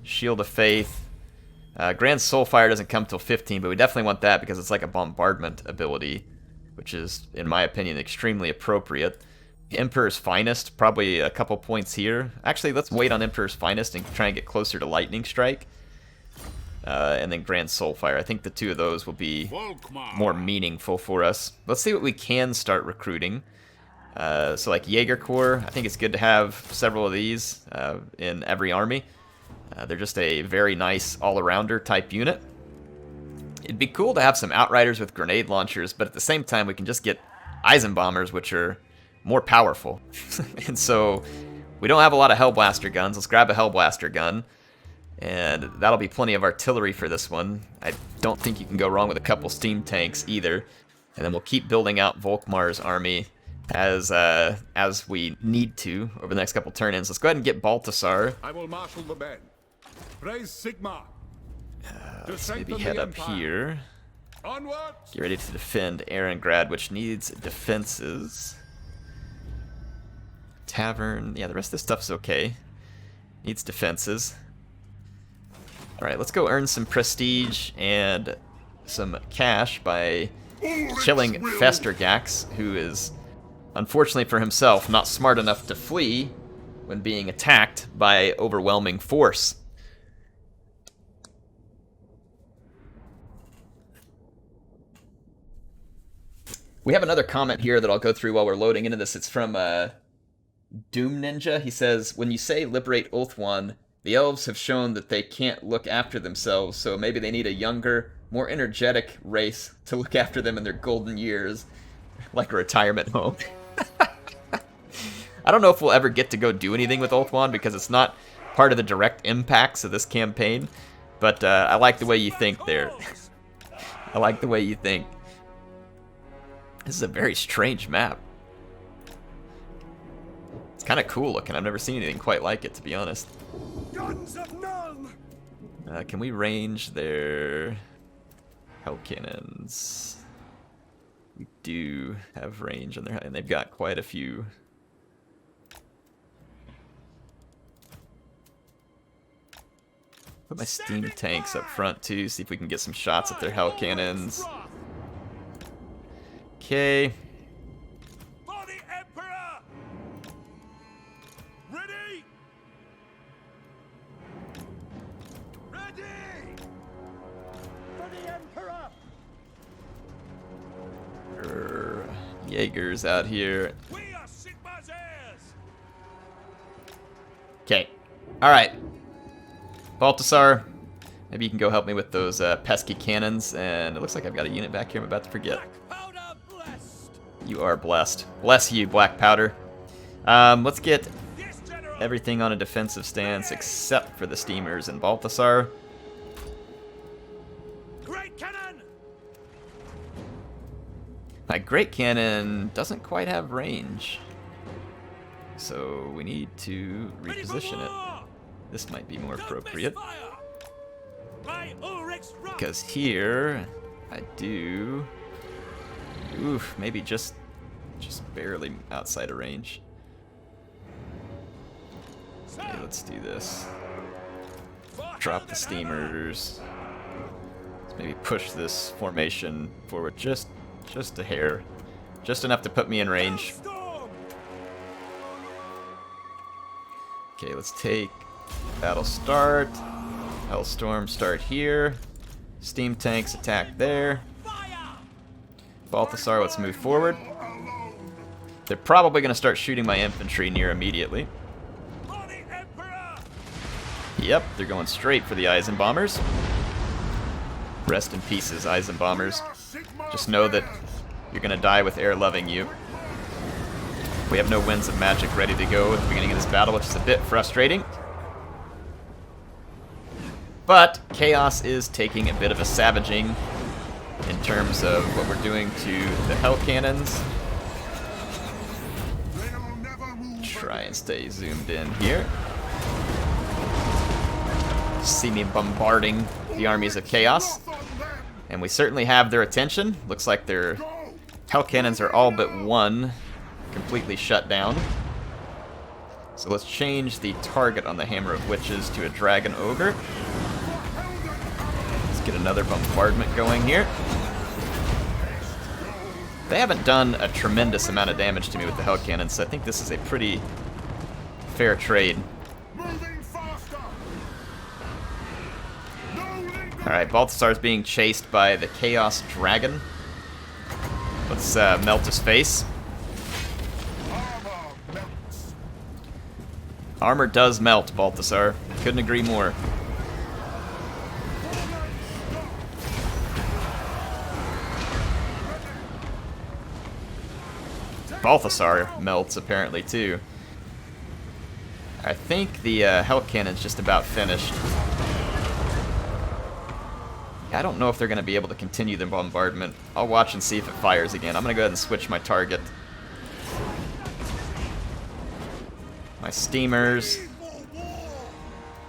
Shield of Faith. Grand Soulfire doesn't come till 15, but we definitely want that because it's like a bombardment ability, which is, in my opinion, extremely appropriate. Emperor's Finest, probably a couple points here. Actually, let's wait on Emperor's Finest and try and get closer to Lightning Strike. And then Grand Soulfire. I think the two of those will be more meaningful for us. Let's see what we can start recruiting. So like Jaeger Corps, I think it's good to have several of these in every army. They're just a very nice all-arounder type unit. It'd be cool to have some Outriders with grenade launchers, but at the same time we can just get Eisenbombers, which are more powerful. And so we don't have a lot of Hellblaster guns. Let's grab a Hellblaster gun. And that'll be plenty of artillery for this one. I don't think you can go wrong with a couple steam tanks either. And then we'll keep building out Volkmar's army as we need to over the next couple turn-ins. Let's go ahead and get Balthasar. I will marshal the men. Praise Sigma. Let's maybe head up here. Onward. Get ready to defend Erengrad, which needs defenses. Tavern. Yeah, the rest of this stuff's okay. Needs defenses. Alright, let's go earn some prestige and some cash by killing Festergax, who is, unfortunately for himself, not smart enough to flee when being attacked by overwhelming force. We have another comment here that I'll go through while we're loading into this. It's from Doom Ninja. He says, when you say liberate Ulthuan, the elves have shown that they can't look after themselves, so maybe they need a younger, more energetic race to look after them in their golden years, like a retirement home. I don't know if we'll ever get to go do anything with Ulthuan because it's not part of the direct impacts of this campaign, but I like the way you think there. I like the way you think. This is a very strange map. It's kind of cool looking. I've never seen anything quite like it, to be honest. Guns of none! Can we range their hell cannons? We do have range on their, and they've got quite a few. Put my steam tanks up front too, see if we can get some shots at their hell cannons. Okay. For the Emperor! Ready! Ready! For the Emperor! Jaegers out here. We are Sigma's heirs! Okay. Alright. Balthasar, maybe you can go help me with those pesky cannons, and it looks like I've got a unit back here I'm about to forget. Powder blessed! You are blessed. Bless you, Black Powder. Let's get Yes, General! everything on a defensive stance except for the steamers and Balthasar. Great cannon! My great cannon doesn't quite have range, so we need to Ready for reposition it. war! This might be more Don't appropriate, misfire! By Ulrich's wrath! because here I do. Oof, maybe just barely outside of range. Okay, let's do this. Drop the steamers. Let's maybe push this formation forward just a hair, just enough to put me in range. Storm! Okay, let's take battle start. Hellstorm start here. Steam tanks attack there. Fire! Balthasar, let's move forward. They're probably going to start shooting my infantry near immediately. For the Emperor! Yep, they're going straight for the Eisenbombers. Rest in pieces, Eisenbombers. Just know that you're going to die with air loving you. We have no winds of magic ready to go at the beginning of this battle, which is a bit frustrating. But Chaos is taking a bit of a savaging in terms of what we're doing to the hell cannons. They'll never move. Try and stay zoomed in here. See me bombarding the armies of Chaos. And we certainly have their attention. Looks like their hell cannons are all but one completely shut down. So let's change the target on the Hammer of Witches to a Dragon Ogre. Let's get another bombardment going here. They haven't done a tremendous amount of damage to me with the hell cannons, so I think this is a pretty fair trade. Moving faster. No linger. Alright, Balthasar's being chased by the Chaos Dragon. Let's melt his face. Armor melts. Armor does melt, Balthasar. Couldn't agree more. Balthasar melts apparently too. I think the hell cannon's just about finished. I don't know if they're going to be able to continue the bombardment. I'll watch and see if it fires again. I'm going to go ahead and switch my target. My steamers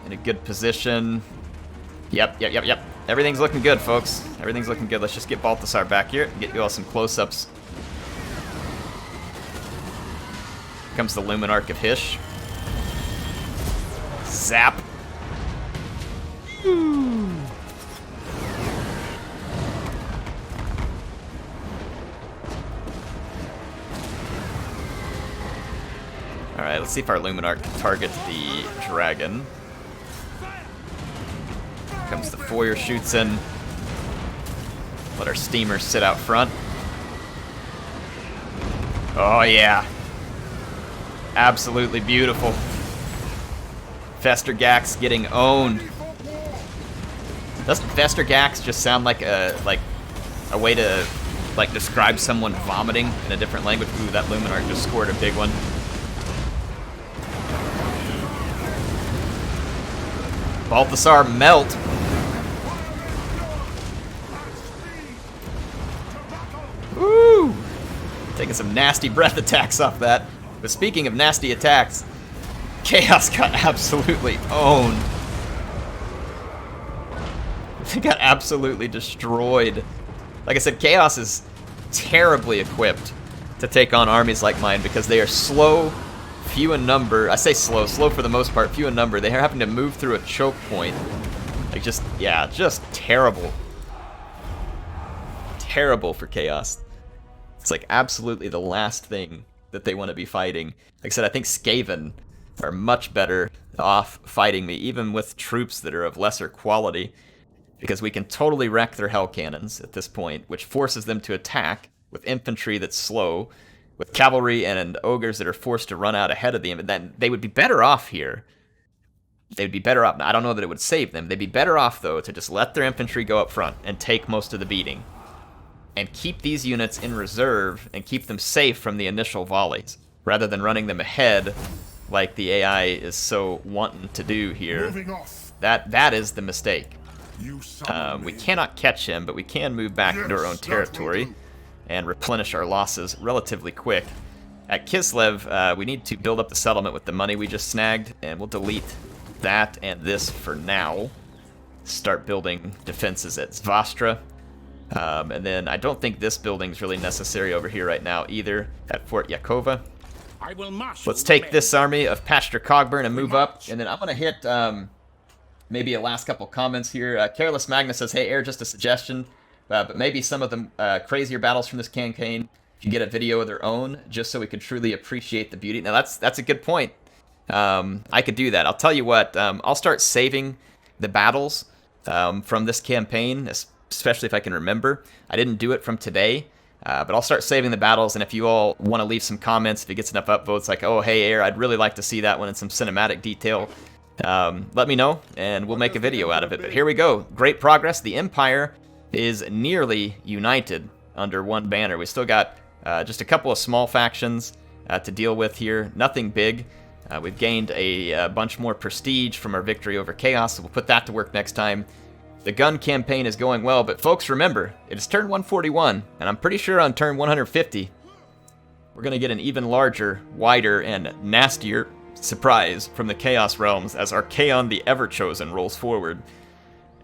in a good position. Yep. Everything's looking good, folks. Everything's looking good. Let's just get Balthasar back here and get you all some close-ups. Comes the Luminarch of Hysh. Zap. Alright, let's see if our Luminarch can target the dragon. Comes the foyer, shoots in. Let our steamers sit out front. Oh yeah. Absolutely beautiful. Festergax getting owned. Doesn't Festergax just sound like a way to describe someone vomiting in a different language? Ooh, that Luminarch just scored a big one. Balthasar melt. Woo! Taking some nasty breath attacks off that. But speaking of nasty attacks, Chaos got absolutely owned. They got absolutely destroyed. Like I said, Chaos is terribly equipped to take on armies like mine because they are slow, few in number. I say slow for the most part, few in number. They are having to move through a choke point. Like just terrible. Terrible for Chaos. It's like absolutely the last thing that they want to be fighting. Like I said, I think Skaven are much better off fighting me, even with troops that are of lesser quality, because we can totally wreck their hell cannons at this point, which forces them to attack with infantry that's slow, with cavalry and ogres that are forced to run out ahead of them. And then they would be better off here. They'd be better off. I don't know that it would save them. They'd be better off, though, to just let their infantry go up front and take most of the beating, and keep these units in reserve and keep them safe from the initial volleys, rather than running them ahead like the AI is so wanting to do here. Moving off. That is the mistake. You summon We me. cannot catch him, but we can move back into our own Yes, that will territory do. and replenish our losses relatively quick. At Kislev, we need to build up the settlement with the money we just snagged, and we'll delete that and this for now. Start building defenses at Zvastra. And then I don't think this building's really necessary over here right now either, at Fort Yakova. I will marshal Let's the take men. this army of Pastor Cogburn and move up, and then I'm going to hit maybe a last couple comments here. Careless Magnus says, hey, Air, just a suggestion, but maybe some of the crazier battles from this campaign can get a video of their own, just so we can truly appreciate the beauty. Now, that's a good point. I could do that. I'll tell you what, I'll start saving the battles from this campaign, especially if I can remember. I didn't do it from today, but I'll start saving the battles, and if you all want to leave some comments, if it gets enough upvotes, like, oh, hey, Air, I'd really like to see that one in some cinematic detail, let me know, and we'll make a video out of it. But here we go. Great progress. The Empire is nearly united under one banner. We still got just a couple of small factions to deal with here. Nothing big. We've gained a bunch more prestige from our victory over Chaos, so we'll put that to work next time. The gun campaign is going well, but folks, remember, it is turn 141, and I'm pretty sure on turn 150, we're going to get an even larger, wider, and nastier surprise from the Chaos Realms as Archaon the Everchosen rolls forward.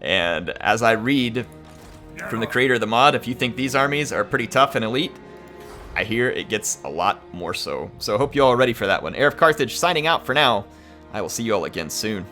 And as I read from the creator of the mod, if you think these armies are pretty tough and elite, I hear it gets a lot more so. So I hope you all are ready for that one. HeirofCarthage signing out for now. I will see you all again soon.